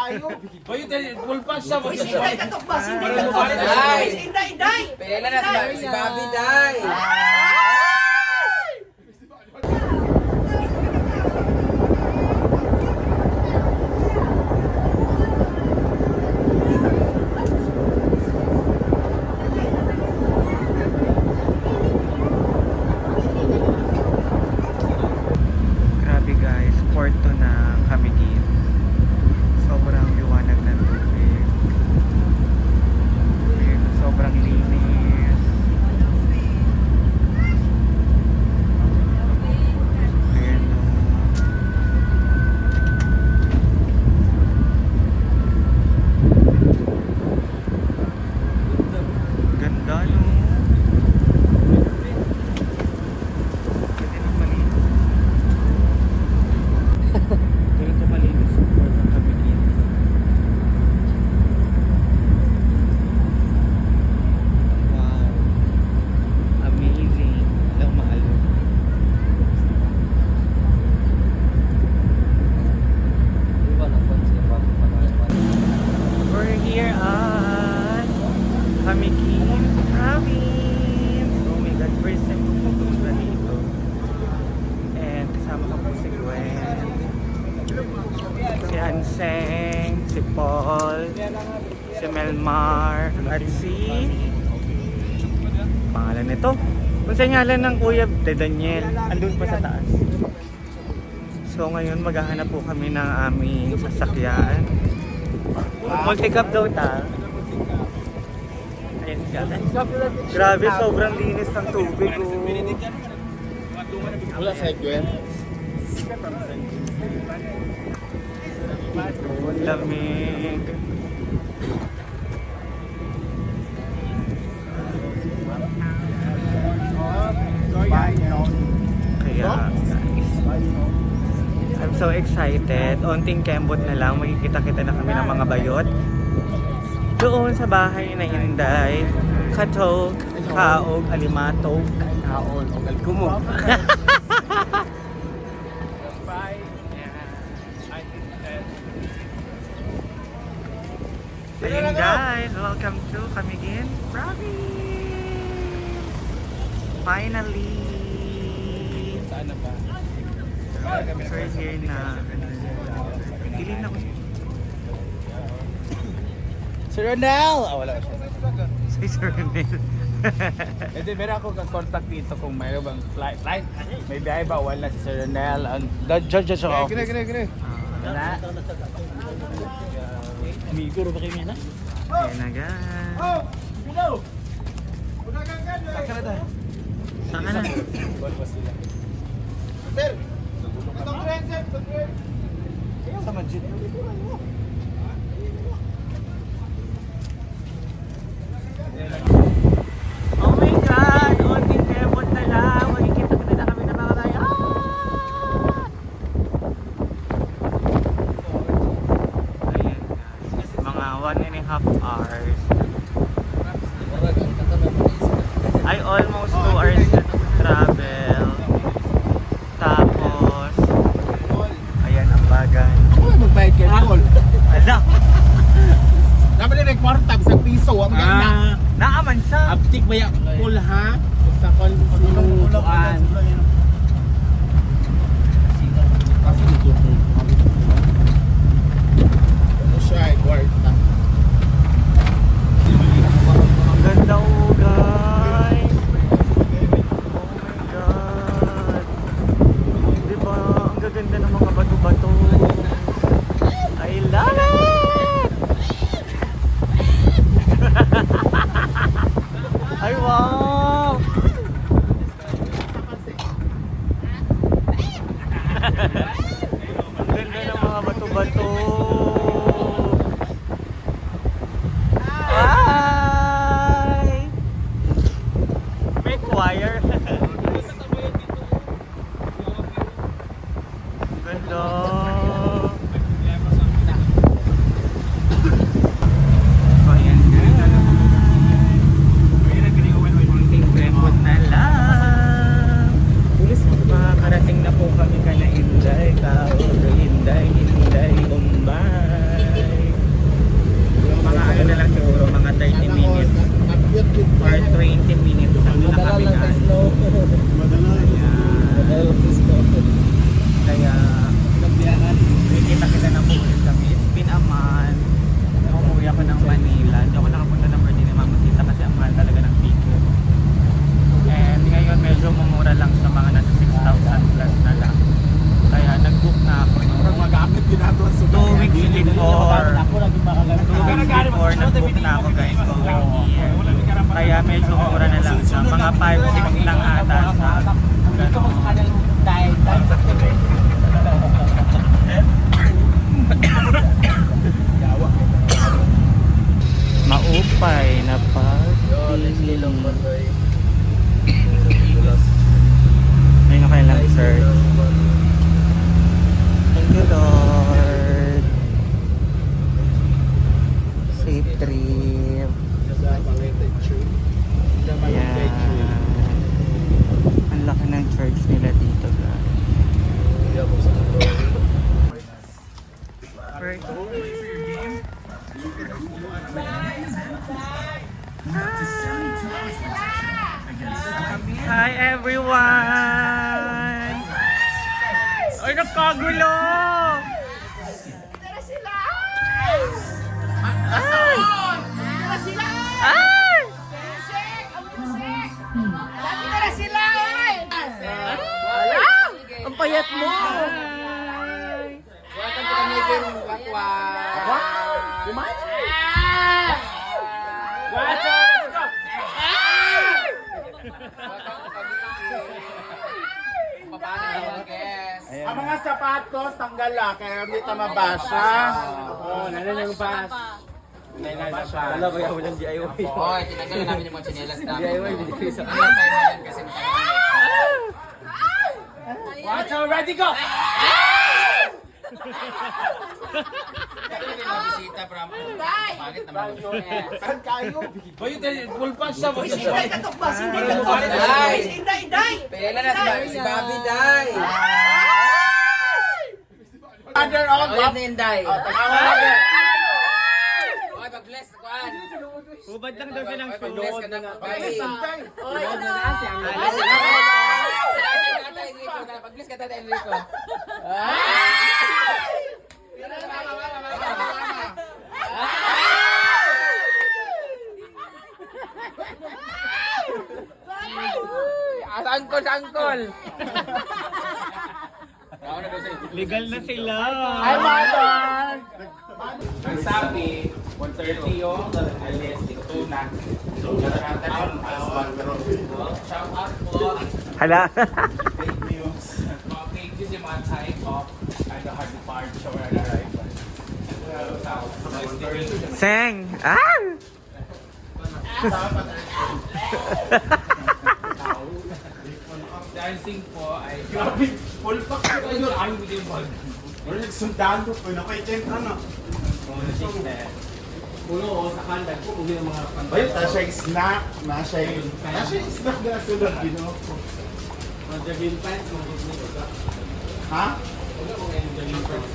kayo. Bayo tayo, pulpas siya. Uy, si Inday katok ba? Si Inday katok. Uy, si Inday, Inday. Pila na si Bobby Day. Grabe guys, Porto na kami dito. Sobrang liwanag ng tubig. Ayun, sobrang linis. Ayun, ganda no. Pwede na malinis. Ganito malinis yung Porto ng kami dito. Wow. Amazing. Lang maalo. We're here at Pamikin Province. Oh my God, first time ko pupunta dito. And kasama ko po si Gwen, si Hanseng, si Paul, si Melmar, at si pangalan nito. Kung sa ngalan ng kuya, de Daniel, andun pa sa taas. So ngayon maghahanap po kami ng aming sasakyan. Multi-cup daw ta. Ayun siya. Grabe, sobrang linis ng tubig. Oh. Wala sa Gwen. Ang lamig. Kaya guys, I'm so excited. Onting kembot na lang, makikita-kita na kami ng mga bayot. Doon sa bahay na Inday, Katog, Kaog, Alimatog, Kaon, o galkumo. So yun guys, welcome to Camiguin Province! Finally! Saan na ba? So here na, dilin ako. Sir Ronel! Ah, wala siya. Si Sir Renel. Hindi, meron ako kang-contact dito kung mayroon bang flight. May biyahe ba? Wala si Sir Ronel. Judge sa office. Gine. Wala. Amigo, ba kayo niya na? Ayan na guys. Saan ka na tayo? Saan ka na? Sa Majid. Oh my God! Onting kembot na lang. Makikita na kami ng mga bayan. Ayan guys. Mga 1.5 hours. Ay, almost 2 hours na to travel. Tapos, ayan ang bagan. Uy, magbayad kayo Nicole. Ala! Dapat din ay kwarta, isang piso. Maganda. Naaman siya! Aptik ba yung pool ha? Sa konsunuan. Kasi dito po. Ano siya ay kwarta. Ang ganda oh guys! Oh my God! Diba? Ang gaganda ng mga bato-bato. I love it! Ay wow! Ang ganda 2 weeks before nag-book na ako guys going here. Kaya medyo mura na lang siya. Mga 5-6 lang ata siya. Ganun. Maupay na party. Ayun na kayo lang search. Thank you Lord. Safe trip. Ayan. Ang laki ng church nila dito guys. Hi everyone! Ay, nagkagulo! Tara sila! Ay! Tara sila! Ay! Sek! Ang sek! Sabi tara sila! Oy! Ang payat mo! Wala ka naging wakwa. Ang mga sapatos, tanggal lang, kaya hindi ta mabasa. Oo, nanan yung bas. Wala ba yung walang DIY? Hoy, tinanggal namin yung mga chinelas namin. DIY, binigay sa akin. Tayo na yan kasi Watch out, ready, go! Hindi na bisita from pangit naman. Saan kayo? Boy, full punch siya. Uy, sinday ka to ba? Sinday ka to! Day! Sinday, day! Pila na si Bobby Day. Mother of Ulit na yung Day. Tama na. Hoy, pag-bless kuan. Hubad lang daw siya ng Pag-bless ka na nga. Oy, ano? Pag-bless ka Tatay Enrico. Angkol sa angkol. Legal na sila! Hi, Mother! Ang sabi, 130 yung alis, ito na. So, nakataon, shout out po. Hala! Fake news. Mga fake news yung mga time of the hard departure and arrival. Seng! Ah! Dancing po ay grabe, full pack ko yun. Ay, hindi yung bag. Wala nagsundalo po, nakaitin ano. Puno o sa kandan po, kung yung mga kandan. Ayun, nasa yung snack, nasa yung snack na nasunod, ginoko. Mga jogging pants, mga jogging pants. Ha? Wala mga jogging pants.